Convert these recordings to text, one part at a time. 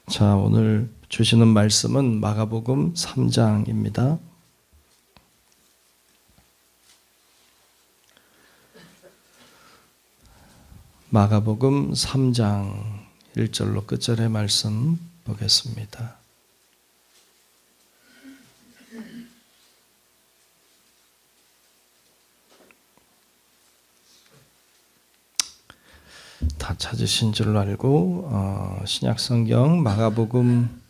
자, 오늘 주시는 말씀은 마가복음 3장입니다. 마가복음 3장 1절로 끝절의 말씀 보겠습니다. 다 찾으신 줄로 알고 신약성경 마가복음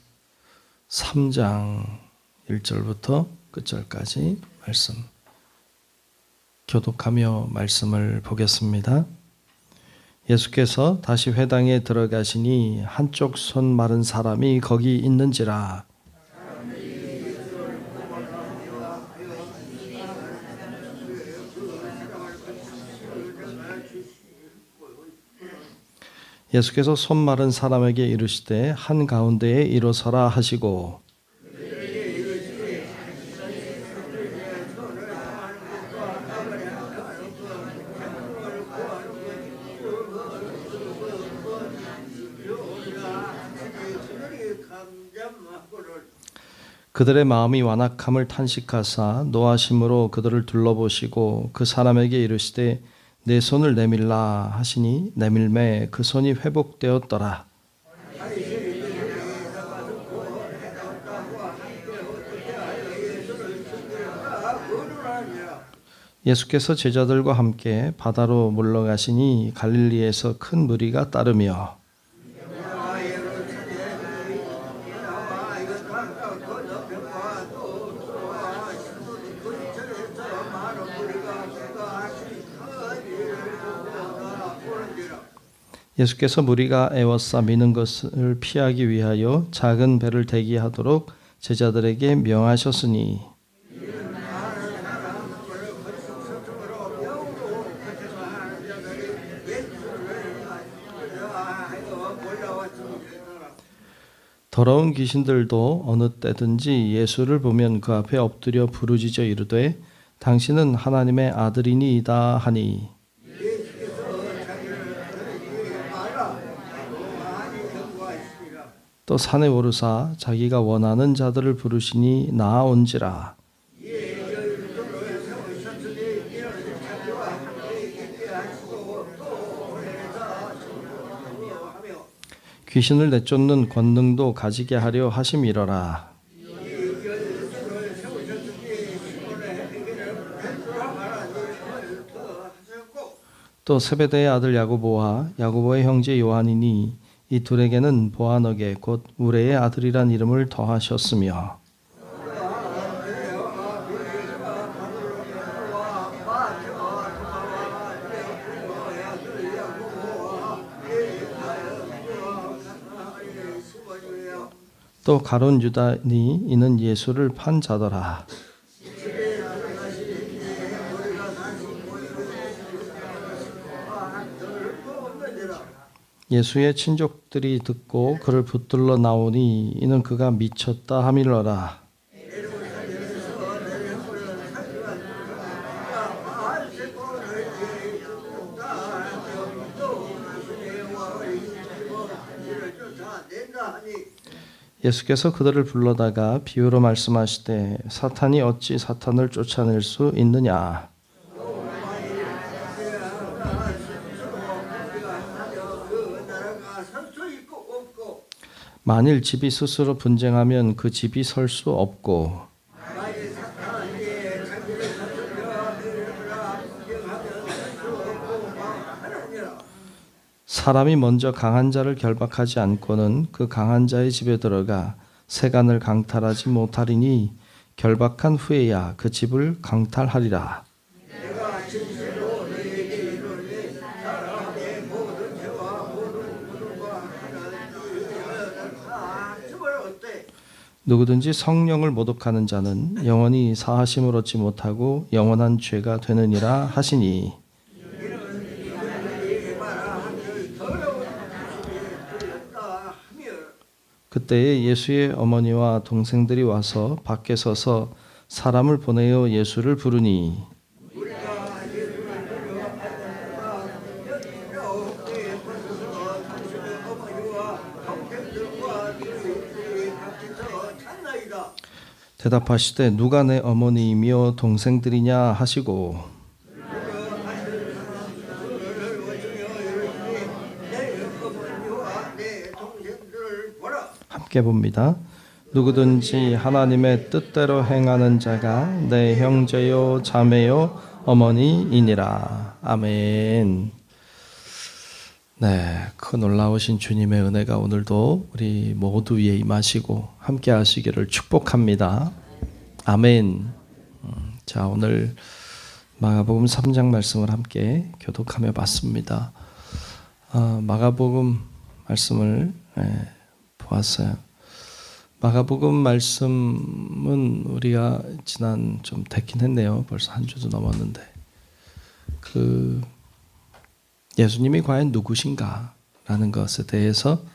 3장 1절부터 끝절까지 말씀 교독하며 말씀을 보겠습니다. 예수께서 다시 회당에 들어가시니 한쪽 손 마른 사람이 거기 있는지라. 예수께서 손 마른 사람에게 이르시되 한가운데에 일어서라 하시고 그들의 마음이 완악함을 탄식하사 노하심으로 그들을 둘러보시고 그 사람에게 이르시되 내 손을 내밀라 하시니 내밀매 그 손이 회복되었더라. 예수께서 제자들과 함께 바다로 물러가시니 갈릴리에서 큰 무리가 따르며 예수께서 무리가 애워싸 미는 것을 피하기 위하여 작은 배를 대기하도록 제자들에게 명하셨으니 더러운 귀신들도 어느 때든지 예수를 보면 그 앞에 엎드려 부르짖어 이르되 당신은 하나님의 아들이니이다 하니 또 산에 오르사 자기가 원하는 자들을 부르시니 나아온지라. 귀신을 내쫓는 권능도 가지게 하려 하심이러라. 또 세베대의 아들 야고보와 야고보의 형제 요한이니 이 둘에게는 보아너게 곧 우레의 아들이란 이름을 더하셨으며 또 가론 유다니 이는 예수를 판 자더라. 예수의 친족들이 듣고 그를 붙들러 나오니 이는 그가 미쳤다 하밀러라. 예수께서 그들을 불러다가 비유로 말씀하시되 사탄이 어찌 사탄을 쫓아낼 수 있느냐. 만일 집이 스스로 분쟁하면 그 집이 설 수 없고 사람이 먼저 강한 자를 결박하지 않고는 그 강한 자의 집에 들어가 세간을 강탈하지 못하리니 결박한 후에야 그 집을 강탈하리라. 누구든지 성령을 모독하는 자는 영원히 사하심을 얻지 못하고 영원한 죄가 되느니라 하시니 그때에 예수의 어머니와 동생들이 와서 밖에 서서 사람을 보내어 예수를 부르니 대답하시되 누가 내 어머니이며 동생들이냐 하시고 함께 봅니다. 누구든지 하나님의 뜻대로 행하는 자가 내 형제요 자매요 어머니이니라. 아멘. 네, 그 놀라우신 주님의 은혜가 오늘도 우리 모두 위에 임하시고 함께 하시기를 축복합니다. 아멘. 자, 오늘 마가복음 3장 말씀을 함께 교독하며 봤습니다. 마가복음 말씀을 보았어요. 마가복음 말씀은 우리가 지난 좀 됐긴 했네요. 벌써 한 주도 넘었는데 예수님이 과연 누구신가라는 것에 대해서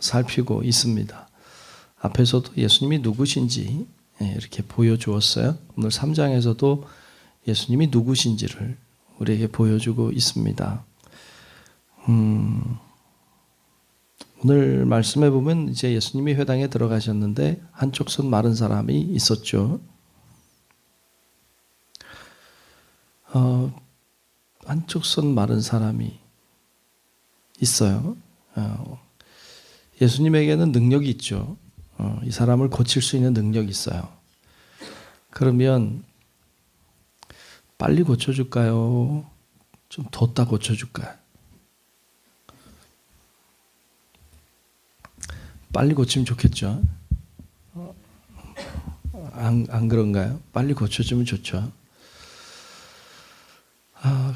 살피고 있습니다. 앞에서도 예수님이 누구신지 이렇게 보여주었어요. 오늘 3장에서도 예수님이 누구신지를 우리에게 보여주고 있습니다. 오늘 말씀해 보면 이제 예수님이 회당에 들어가셨는데 한쪽 손 마른 사람이 있었죠. 한쪽 손 마른 사람이 있어요. 예수님에게는 능력이 있죠. 이 사람을 고칠 수 있는 능력이 있어요. 그러면 빨리 고쳐줄까요? 좀 뒀다 고쳐줄까요? 빨리 고치면 좋겠죠. 안 그런가요? 빨리 고쳐주면 좋죠.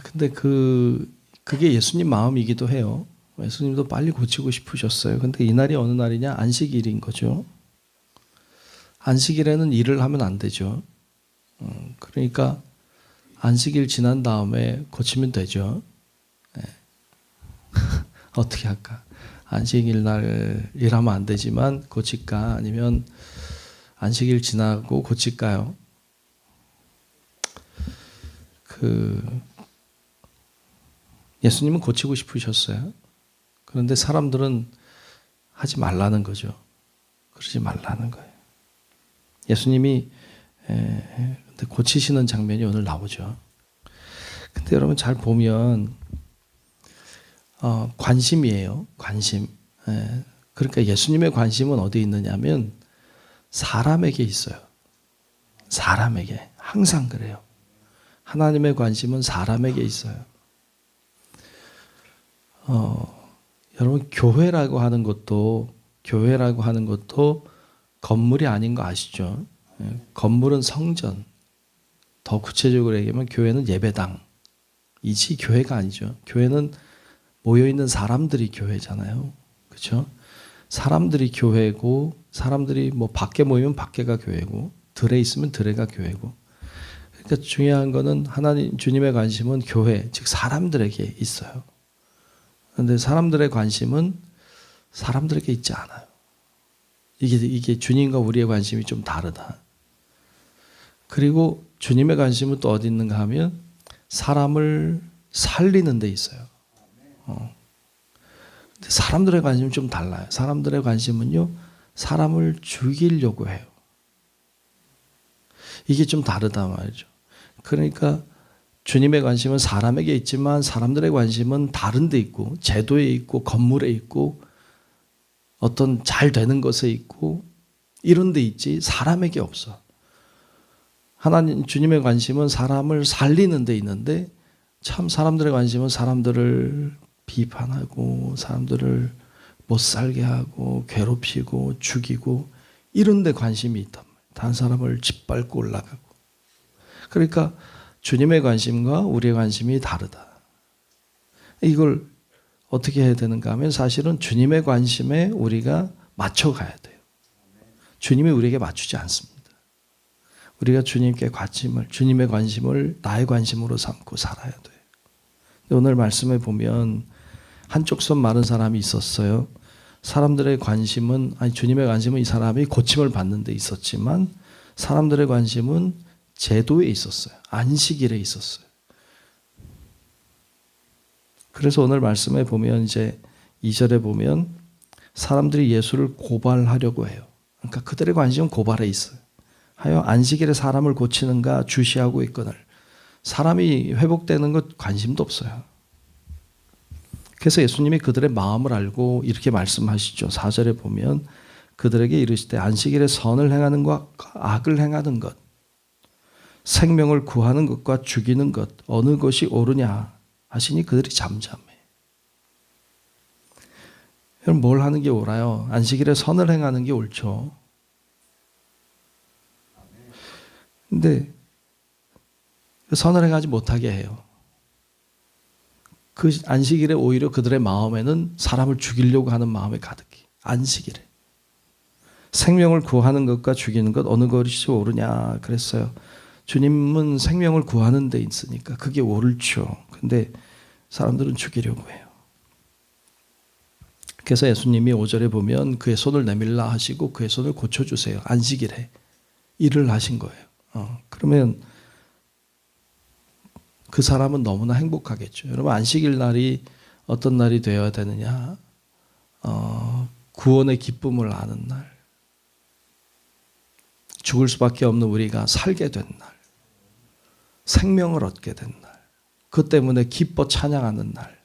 근데 그게 예수님 마음이기도 해요. 예수님도 빨리 고치고 싶으셨어요. 근데 이날이 어느 날이냐? 안식일인 거죠. 안식일에는 일을 하면 안 되죠. 그러니까 안식일 지난 다음에 고치면 되죠. 네. 어떻게 할까? 안식일 날 일하면 안 되지만 고칠까? 아니면 안식일 지나고 고칠까요? 예수님은 고치고 싶으셨어요. 그런데 사람들은 하지 말라는 거죠. 그러지 말라는 거예요. 예수님이 근데 고치시는 장면이 오늘 나오죠. 근데 여러분 잘 보면 관심이에요. 관심. 그러니까 예수님의 관심은 어디에 있느냐면 사람에게 있어요. 사람에게. 항상 그래요. 하나님의 관심은 사람에게 있어요. 여러분 교회라고 하는 것도 건물이 아닌 거 아시죠? 건물은 성전. 더 구체적으로 얘기하면 교회는 예배당이지 교회가 아니죠. 교회는 모여있는 사람들이 교회잖아요. 그렇죠? 사람들이 교회고 사람들이 뭐 밖에 모이면 밖에가 교회고 들에 있으면 들에가 교회고. 그러니까 중요한 거는 하나님 주님의 관심은 교회 즉 사람들에게 있어요. 그런데 사람들의 관심은 사람들에게 있지 않아요. 이게 주님과 우리의 관심이 좀 다르다. 그리고 주님의 관심은 또 어디 있는가 하면 사람을 살리는 데 있어요. 근데 사람들의 관심은 좀 달라요. 사람들의 관심은요, 사람을 죽이려고 해요. 이게 좀 다르다 말이죠. 그러니까 주님의 관심은 사람에게 있지만 사람들의 관심은 다른 데 있고 제도에 있고 건물에 있고 어떤 잘 되는 것에 있고 이런 데 있지 사람에게 없어. 하나님 주님의 관심은 사람을 살리는 데 있는데 참 사람들의 관심은 사람들을 비판하고 사람들을 못 살게 하고 괴롭히고 죽이고 이런 데 관심이 있단 말이에요. 다른 사람을 짓밟고 올라가고. 그러니까 주님의 관심과 우리의 관심이 다르다. 이걸 어떻게 해야 되는가 하면 사실은 주님의 관심에 우리가 맞춰가야 돼요. 주님이 우리에게 맞추지 않습니다. 우리가 주님의 관심을 나의 관심으로 삼고 살아야 돼요. 오늘 말씀에 보면 한쪽 손 마른 사람이 있었어요. 사람들의 관심은 주님의 관심은 이 사람이 고침을 받는 데 있었지만 사람들의 관심은 제도에 있었어요. 안식일에 있었어요. 그래서 오늘 말씀에 보면 이제 2절에 보면 사람들이 예수를 고발하려고 해요. 그러니까 그들의 관심은 고발에 있어요. 하여 안식일에 사람을 고치는가 주시하고 있거늘. 사람이 회복되는 것 관심도 없어요. 그래서 예수님이 그들의 마음을 알고 이렇게 말씀하시죠. 4절에 보면 그들에게 이르시되 안식일에 선을 행하는 것과 악을 행하는 것, 생명을 구하는 것과 죽이는 것 어느 것이 옳으냐 하시니 그들이 잠잠해. 그럼 뭘 하는 게 옳아요? 안식일에 선을 행하는 게 옳죠. 근데 선을 행하지 못하게 해요. 그 안식일에 오히려 그들의 마음에는 사람을 죽이려고 하는 마음이 가득해. 안식일에. 생명을 구하는 것과 죽이는 것 어느 것이 옳으냐 그랬어요. 주님은 생명을 구하는 데 있으니까 그게 옳죠. 근데 사람들은 죽이려고 해요. 그래서 예수님이 5절에 보면 그의 손을 내밀라 하시고 그의 손을 고쳐주세요. 안식일에 일을 하신 거예요. 그러면 그 사람은 너무나 행복하겠죠. 여러분 안식일 날이 어떤 날이 되어야 되느냐? 구원의 기쁨을 아는 날. 죽을 수밖에 없는 우리가 살게 된 날. 생명을 얻게 된 날. 그 때문에 기뻐 찬양하는 날.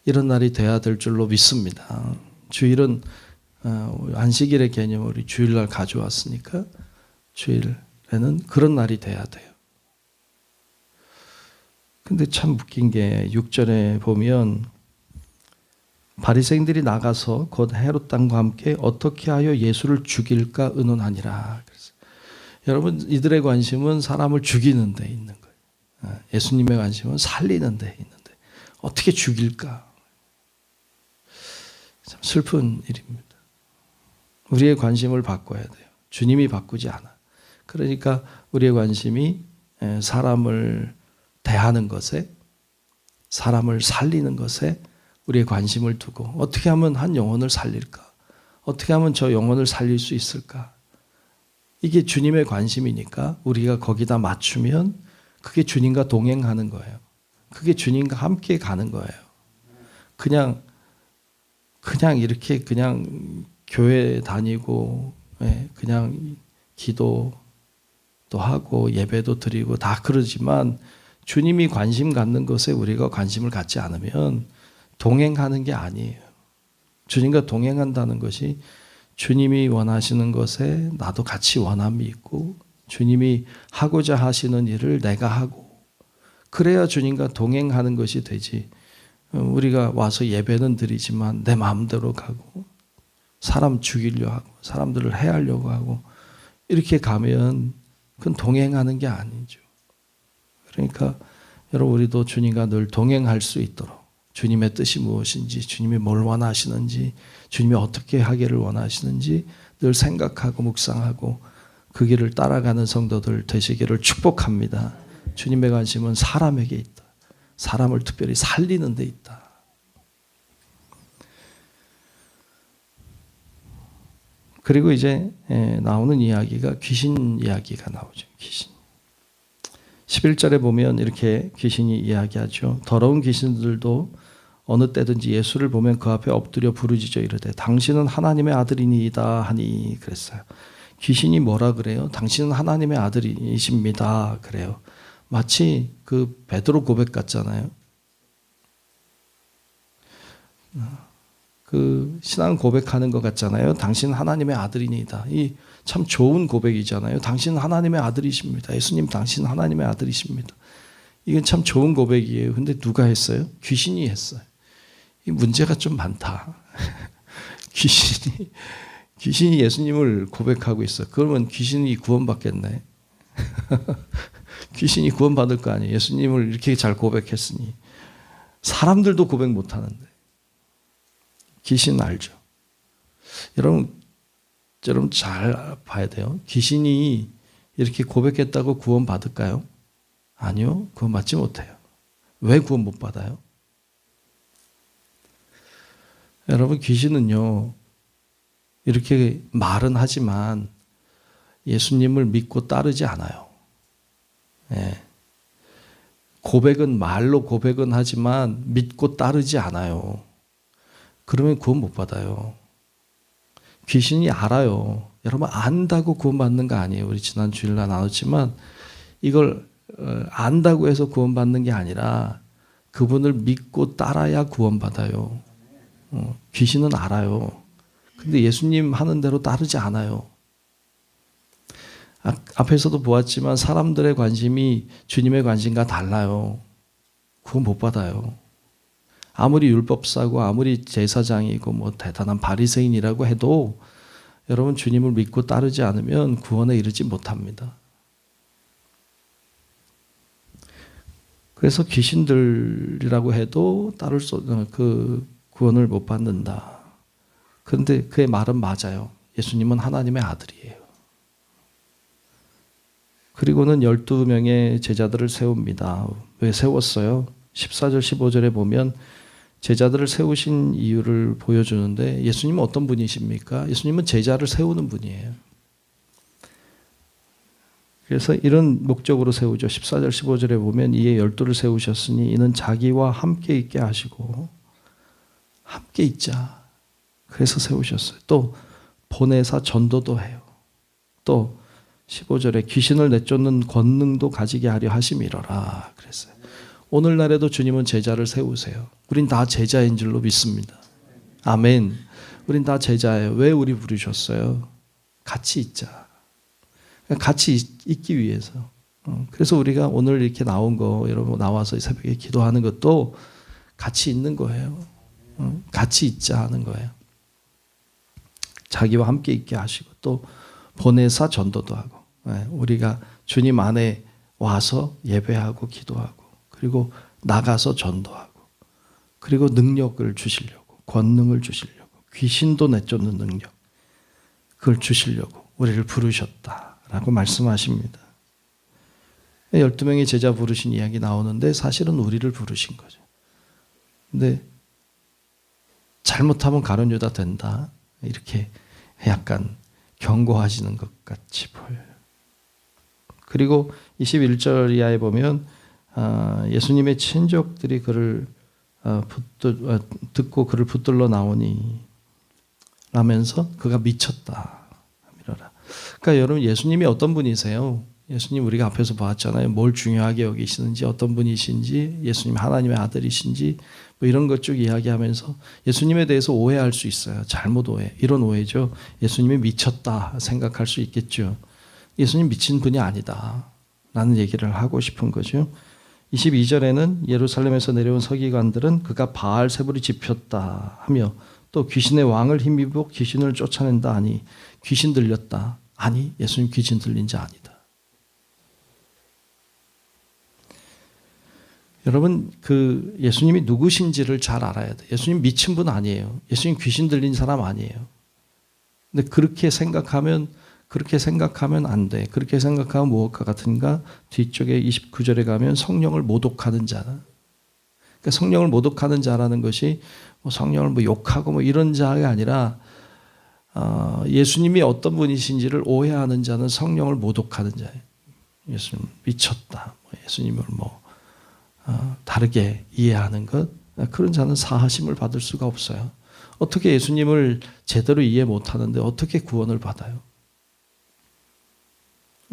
이런 날이 돼야 될 줄로 믿습니다. 주일은 안식일의 개념을 우리 주일날 가져왔으니까 주일에는 그런 날이 돼야 돼요. 근데 참 웃긴 게 6절에 보면 바리새인들이 나가서 곧 헤롯 당과 함께 어떻게 하여 예수를 죽일까 의논하니라. 그래서 여러분 이들의 관심은 사람을 죽이는 데 있는 거예요. 예수님의 관심은 살리는 데 있는데 어떻게 죽일까? 참 슬픈 일입니다. 우리의 관심을 바꿔야 돼요. 주님이 바꾸지 않아. 그러니까 우리의 관심이 사람을 대하는 것에, 사람을 살리는 것에 우리의 관심을 두고 어떻게 하면 한 영혼을 살릴까? 어떻게 하면 저 영혼을 살릴 수 있을까? 이게 주님의 관심이니까 우리가 거기다 맞추면 그게 주님과 동행하는 거예요. 그게 주님과 함께 가는 거예요. 그냥 이렇게 그냥 교회 다니고 그냥 기도도 하고 예배도 드리고 다 그러지만 주님이 관심 갖는 것에 우리가 관심을 갖지 않으면 동행하는 게 아니에요. 주님과 동행한다는 것이 주님이 원하시는 것에 나도 같이 원함이 있고 주님이 하고자 하시는 일을 내가 하고 그래야 주님과 동행하는 것이 되지. 우리가 와서 예배는 드리지만 내 마음대로 가고 사람 죽이려 하고 사람들을 해하려고 하고 이렇게 가면 그건 동행하는 게 아니죠. 그러니까 여러분 우리도 주님과 늘 동행할 수 있도록 주님의 뜻이 무엇인지 주님이 뭘 원하시는지 주님이 어떻게 하기를 원하시는지 늘 생각하고 묵상하고 그 길을 따라가는 성도들 되시기를 축복합니다. 주님의 관심은 사람에게 있다. 사람을 특별히 살리는 데 있다. 그리고 이제 나오는 이야기가 귀신 이야기가 나오죠. 귀신. 11절에 보면 이렇게 귀신이 이야기하죠. 더러운 귀신들도 어느 때든지 예수를 보면 그 앞에 엎드려 부르짖어 이르되 당신은 하나님의 아들이니이다 하니 그랬어요. 귀신이 뭐라 그래요? 당신은 하나님의 아들이십니다. 그래요. 마치 그 베드로 고백 같잖아요. 그 신앙 고백하는 것 같잖아요. 당신은 하나님의 아들이니이다. 이 참 좋은 고백이잖아요. 당신은 하나님의 아들이십니다. 예수님 당신은 하나님의 아들이십니다. 이건 참 좋은 고백이에요. 근데 누가 했어요? 귀신이 했어요. 이 문제가 좀 많다. 귀신이 예수님을 고백하고 있어. 그러면 귀신이 구원받겠네. 귀신이 구원받을 거 아니에요. 예수님을 이렇게 잘 고백했으니. 사람들도 고백 못하는데. 귀신 알죠? 여러분 잘 봐야 돼요. 귀신이 이렇게 고백했다고 구원받을까요? 아니요. 구원받지 못해요. 왜 구원 못 받아요? 여러분 귀신은요. 이렇게 말은 하지만 예수님을 믿고 따르지 않아요. 고백은 말로 고백은 하지만 믿고 따르지 않아요. 그러면 구원 못 받아요. 귀신이 알아요. 여러분 안다고 구원받는 거 아니에요. 우리 지난 주일날 나눴지만 이걸 안다고 해서 구원받는 게 아니라 그분을 믿고 따라야 구원받아요. 귀신은 알아요. 근데 예수님 하는 대로 따르지 않아요. 앞에서도 보았지만 사람들의 관심이 주님의 관심과 달라요. 구원 못 받아요. 아무리 율법사고 아무리 제사장이고 뭐 대단한 바리새인이라고 해도 여러분 주님을 믿고 따르지 않으면 구원에 이르지 못합니다. 그래서 귀신들이라고 해도 따를 그 구원을 못 받는다. 그런데 그의 말은 맞아요. 예수님은 하나님의 아들이에요. 그리고는 12명의 제자들을 세웁니다. 왜 세웠어요? 14절 15절에 보면 제자들을 세우신 이유를 보여주는데 예수님은 어떤 분이십니까? 예수님은 제자를 세우는 분이에요. 그래서 이런 목적으로 세우죠. 14절 15절에 보면 이에 12를 세우셨으니 이는 자기와 함께 있게 하시고 함께 있자. 그래서 세우셨어요. 또 보내사 전도도 해요. 또 15절에 귀신을 내쫓는 권능도 가지게 하려 하심이로라 그랬어요. 오늘날에도 주님은 제자를 세우세요. 우린 다 제자인 줄로 믿습니다. 아멘. 우린 다 제자예요. 왜 우리 부르셨어요? 같이 있자. 같이 있기 위해서. 그래서 우리가 오늘 이렇게 나온 거 여러분 나와서 새벽에 기도하는 것도 같이 있는 거예요. 같이 있자 하는 거예요. 자기와 함께 있게 하시고 또 보내사 전도도 하고 우리가 주님 안에 와서 예배하고 기도하고 그리고 나가서 전도하고 그리고 능력을 주시려고 권능을 주시려고 귀신도 내쫓는 능력 그걸 주시려고 우리를 부르셨다라고 말씀하십니다. 12명의 제자 부르신 이야기 나오는데 사실은 우리를 부르신 거죠. 근데 잘못하면 가룟 유다 된다 이렇게 약간 경고하시는 것 같이 보여요. 그리고 21절 이하에 보면 예수님의 친족들이 그를 듣고 그를 붙들러 나오니 라면서 그가 미쳤다. 그러니까 여러분 예수님이 어떤 분이세요? 예수님 우리가 앞에서 봤잖아요. 뭘 중요하게 여기시는지 어떤 분이신지 예수님 하나님의 아들이신지 뭐 이런 것 쭉 이야기하면서 예수님에 대해서 오해할 수 있어요. 잘못 오해. 이런 오해죠. 예수님이 미쳤다 생각할 수 있겠죠. 예수님 미친 분이 아니다 라는 얘기를 하고 싶은 거죠. 22절에는 예루살렘에서 내려온 서기관들은 그가 바알세불이 집혔다 하며 또 귀신의 왕을 힘입어 귀신을 쫓아낸다 하니 귀신 들렸다. 아니 예수님 귀신 들린 자 아니다. 여러분 그 예수님이 누구신지를 잘 알아야 돼요. 예수님 미친 분 아니에요. 예수님 귀신 들린 사람 아니에요. 근데 그렇게 생각하면 안 돼. 그렇게 생각하면 무엇과 같은가? 뒤쪽에 29절에 가면 성령을 모독하는 자라. 그러니까 성령을 모독하는 자라는 것이 뭐 성령을 뭐 욕하고 뭐 이런 자가 아니라 예수님이 어떤 분이신지를 오해하는 자는 성령을 모독하는 자예요. 예수님 미쳤다. 예수님을 다르게 이해하는 것. 그런 자는 사하심을 받을 수가 없어요. 어떻게 예수님을 제대로 이해 못하는데 어떻게 구원을 받아요?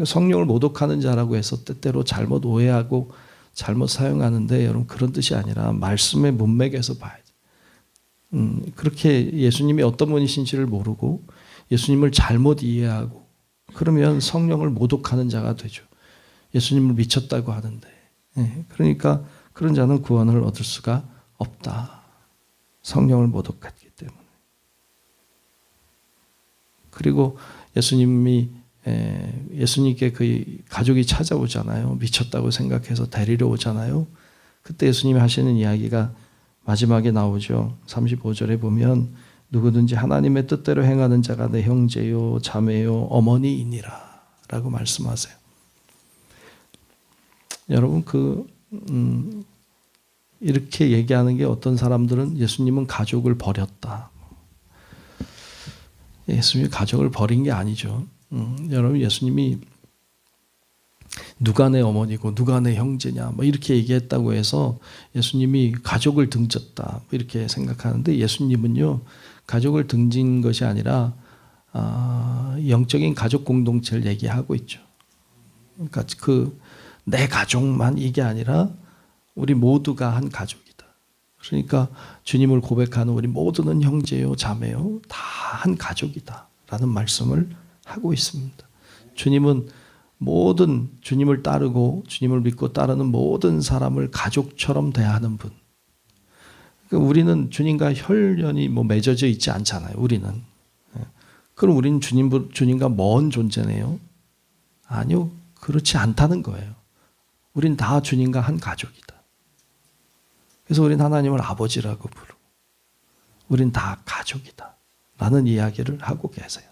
성령을 모독하는 자라고 해서 때때로 잘못 오해하고 잘못 사용하는데 여러분 그런 뜻이 아니라 말씀의 문맥에서 봐야죠. 그렇게 예수님이 어떤 분이신지를 모르고 예수님을 잘못 이해하고 그러면 성령을 모독하는 자가 되죠. 예수님을 미쳤다고 하는데 그러니까 그런 자는 구원을 얻을 수가 없다. 성령을 모독했기 때문에. 그리고 예수님께 그 가족이 찾아오잖아요. 미쳤다고 생각해서 데리러 오잖아요. 그때 예수님이 하시는 이야기가 마지막에 나오죠. 35절에 보면 누구든지 하나님의 뜻대로 행하는 자가 내 형제요 자매요 어머니이니라 라고 말씀하세요. 여러분 이렇게 얘기하는 게 어떤 사람들은 예수님은 가족을 버렸다. 예수님이 가족을 버린 게 아니죠. 여러분 예수님이 누가 내 어머니고 누가 내 형제냐 뭐 이렇게 얘기했다고 해서 예수님이 가족을 등졌다 뭐 이렇게 생각하는데 예수님은요 가족을 등진 것이 아니라 영적인 가족 공동체를 얘기하고 있죠. 그러니까 내 가족만 이게 아니라 우리 모두가 한 가족이다. 그러니까 주님을 고백하는 우리 모두는 형제요 자매요 다 한 가족이다 라는 말씀을 하고 있습니다. 주님은 모든 주님을 따르고 주님을 믿고 따르는 모든 사람을 가족처럼 대하는 분. 그러니까 우리는 주님과 혈연이 맺어져 있지 않잖아요. 우리는. 그럼 우리는 주님과 먼 존재네요. 아니요. 그렇지 않다는 거예요. 우린 다 주님과 한 가족이다. 그래서 우린 하나님을 아버지라고 부르고 우린 다 가족이다 라는 이야기를 하고 계세요.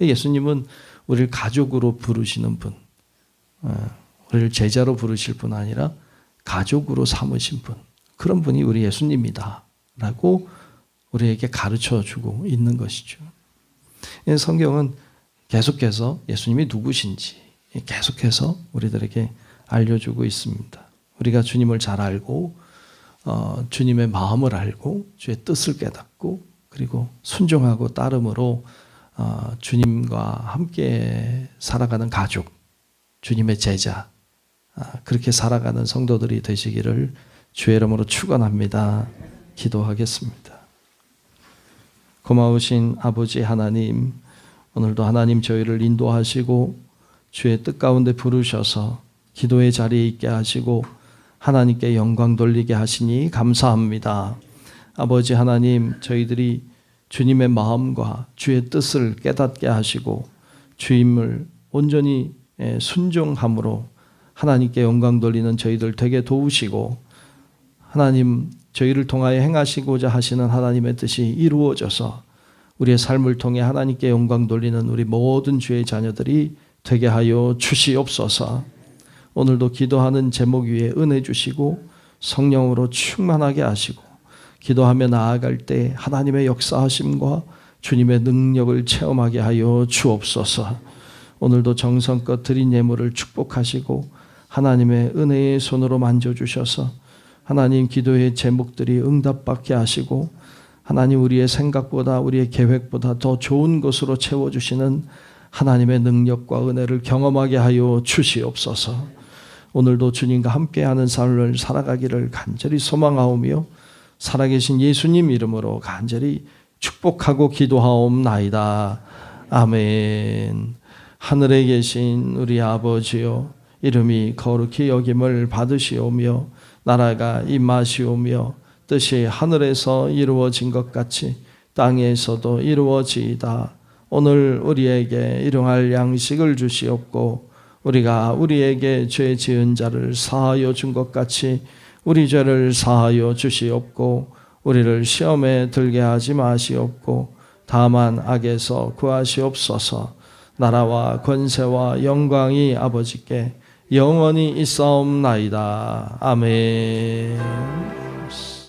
예수님은 우리를 가족으로 부르시는 분, 우리를 제자로 부르실 분 아니라 가족으로 삼으신 분, 그런 분이 우리 예수님이다 라고 우리에게 가르쳐주고 있는 것이죠. 성경은 계속해서 예수님이 누구신지 계속해서 우리들에게 알려주고 있습니다. 우리가 주님을 잘 알고 주님의 마음을 알고 주의 뜻을 깨닫고 그리고 순종하고 따름으로 주님과 함께 살아가는 가족, 주님의 제자, 그렇게 살아가는 성도들이 되시기를 주의 이름으로 축원합니다. 기도하겠습니다. 고마우신 아버지 하나님, 오늘도 하나님 저희를 인도하시고 주의 뜻 가운데 부르셔서 기도의 자리에 있게 하시고 하나님께 영광 돌리게 하시니 감사합니다. 아버지 하나님, 저희들이 주님의 마음과 주의 뜻을 깨닫게 하시고 주임을 온전히 순종함으로 하나님께 영광 돌리는 저희들 되게 도우시고 하나님 저희를 통하여 행하시고자 하시는 하나님의 뜻이 이루어져서 우리의 삶을 통해 하나님께 영광 돌리는 우리 모든 주의 자녀들이 되게 하여 주시옵소서. 오늘도 기도하는 제목 위에 은혜 주시고 성령으로 충만하게 하시고 기도하며 나아갈 때 하나님의 역사하심과 주님의 능력을 체험하게 하여 주옵소서. 오늘도 정성껏 드린 예물을 축복하시고 하나님의 은혜의 손으로 만져주셔서 하나님 기도의 제목들이 응답받게 하시고 하나님 우리의 생각보다 우리의 계획보다 더 좋은 것으로 채워주시는 하나님의 능력과 은혜를 경험하게 하여 주시옵소서. 오늘도 주님과 함께하는 삶을 살아가기를 간절히 소망하오며 살아계신 예수님 이름으로 간절히 축복하고 기도하옵나이다. 아멘. 하늘에 계신 우리 아버지여, 이름이 거룩히 여김을 받으시오며 나라가 임하시오며 뜻이 하늘에서 이루어진 것 같이 땅에서도 이루어지이다. 오늘 우리에게 일용할 양식을 주시옵고 우리가 우리에게 죄 지은 자를 사하여 준 것 같이 우리 죄를 사하여 주시옵고 우리를 시험에 들게 하지 마시옵고 다만 악에서 구하시옵소서. 나라와 권세와 영광이 아버지께 영원히 있사옵나이다. 아멘.